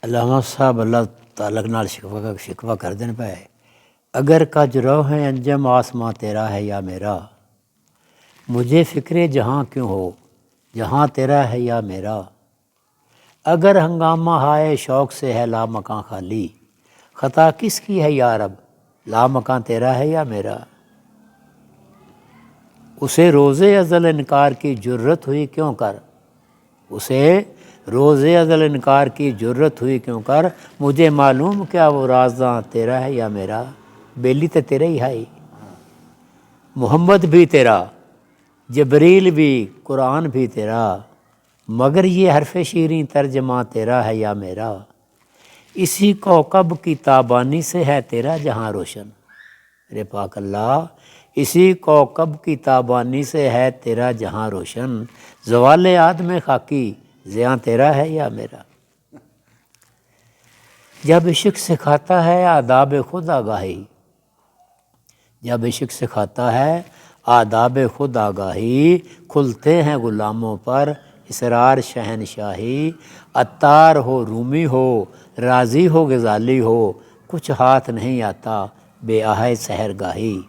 علامہ صاحب اللہ تعلق نال شکوہ کر دین پہ اگر کج رو ہے انجم آسماں تیرا ہے یا میرا، مجھے فکر جہاں کیوں ہو جہاں تیرا ہے یا میرا، اگر ہنگامہ ہائے شوق سے ہے لامکاں خالی، خطا کس کی ہے یا رب لامکاں تیرا ہے یا میرا، اسے روز ازل انکار کی جرت ہوئی کیوں کر، اسے روز ازل انکار کی جرت ہوئی کیوں کر، مجھے معلوم کیا وہ رازداں تیرا ہے یا میرا، بیلی تو تیرا ہی ہے، محمد بھی تیرا، جبریل بھی، قرآن بھی تیرا، مگر یہ حرف شیریں ترجمہ تیرا ہے یا میرا، اسی کوکب کی تابانی سے ہے تیرا جہاں روشن، میرے پاک اللہ اسی کوکب کی تابانی سے ہے تیرا جہاں روشن، زوال آدم خاکی زیاں تیرا ہے یا میرا، جب عشق سکھاتا ہے آداب خود آگاہی، جب عشق سکھاتا ہے آداب خود آگاہی، کھلتے ہیں غلاموں پر اسرار شہنشاہی، عطار ہو رومی ہو راضی ہو غزالی ہو، کچھ ہاتھ نہیں آتا بے آہ سحر گاہی،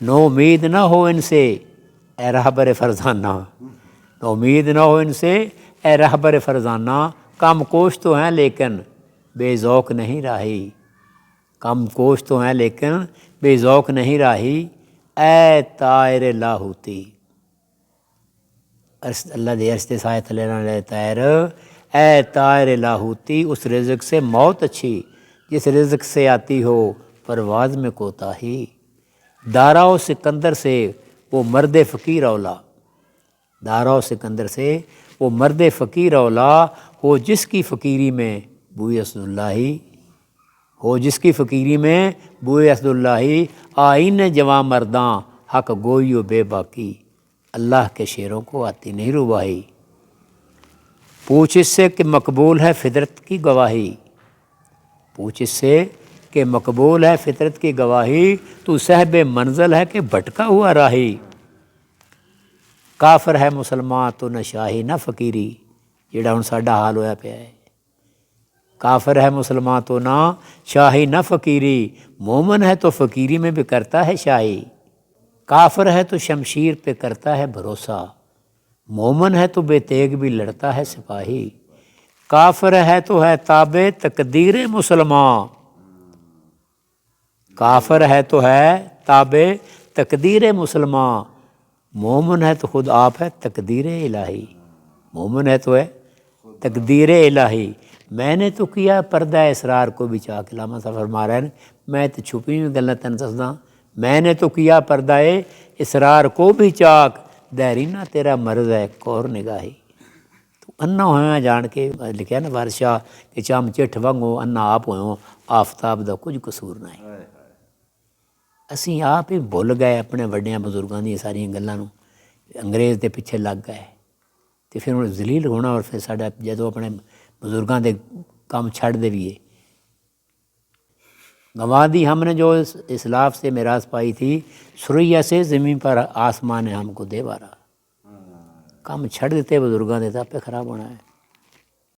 نو امید نہ ہو ان سے اے رہبر فرزانہ، نو امید نہ ہو ان سے اے رہبر فرزانہ، کم کوش تو ہیں لیکن بے ذوق نہیں راہی، کم کوش تو ہیں لیکن بے ذوق نہیں راہی، اے طائر لاہوتی، اللہ دے عرش تے سائے تھلے رہنے طائر، اے طائر لاہوتی اس رزق سے موت اچھی جس رزق سے آتی ہو پرواز میں کوتاہی، دارا و سکندر سے وہ مرد فقیر اولا، دارا و سکندر سے وہ مرد فقیر اولا، ہو جس کی فقیری میں بوئے اسد اللہ، ہو جس کی فقیری میں بوئے اسد اللہ، آئین جوان مرداں حق گوئی و بے باکی، اللہ کے شعروں کو آتی نہیں ربائی، پوچھ اس سے کہ مقبول ہے فطرت کی گواہی، پوچھ اس سے کہ مقبول ہے فطرت کی گواہی، تو صاحب منزل ہے کہ بھٹکا ہوا راہی، کافر ہے مسلمان تو نہ شاہی نہ فقیری، جڑا ہن ساڈا حال ہویا پیا ہے، کافر ہے مسلمان تو نہ شاہی نہ فقیری، مومن ہے تو فقیری میں بھی کرتا ہے شاہی، کافر ہے تو شمشیر پہ کرتا ہے بھروسہ، مومن ہے تو بے تیغ بھی لڑتا ہے سپاہی، کافر ہے تو ہے تابع تقدیر مسلمان، کافر ہے تو ہے تابع تقدیر مسلمان، مومن ہے تو خود آپ ہے تقدیر الہی، مومن ہے تو ہے تقدیر الہی، میں نے تو کیا پردہ اسرار کو بھی چاک، علامہ صاحب فرما رہے ہیں میں تو چھپی ہوئی گلاں تینوں دسدا، میں نے تو کیا پردہ اسرار کو بھی چاک، دیرینہ تیرا مرض ہے کور نگاہی، تو انا ہویا جان کے لکھیا نا بادشاہ کہ چم چٹھ وانگو انا آپ ہوئوں آفتاب دا کچھ قصور نہ ہے، اسی آپ ہی بھول گئے اپنے وڈیاں بزرگاں دی ساری گلاں نوں، انگریز دے پیچھے لگ گئے، تو پھر ہن ذلیل ہونا، اور پھر ساڈا جدوں اپنے بزرگاں دے کام چھڑ دے بھی گنوا دی ہم نے جو اسلاف سے میراث پائی تھی، سریا سے زمین پر آسمان نے ہم کو دے بارا، کام چھڑ دیتے بزرگاں دے، تو پہ خراب ہونا ہے۔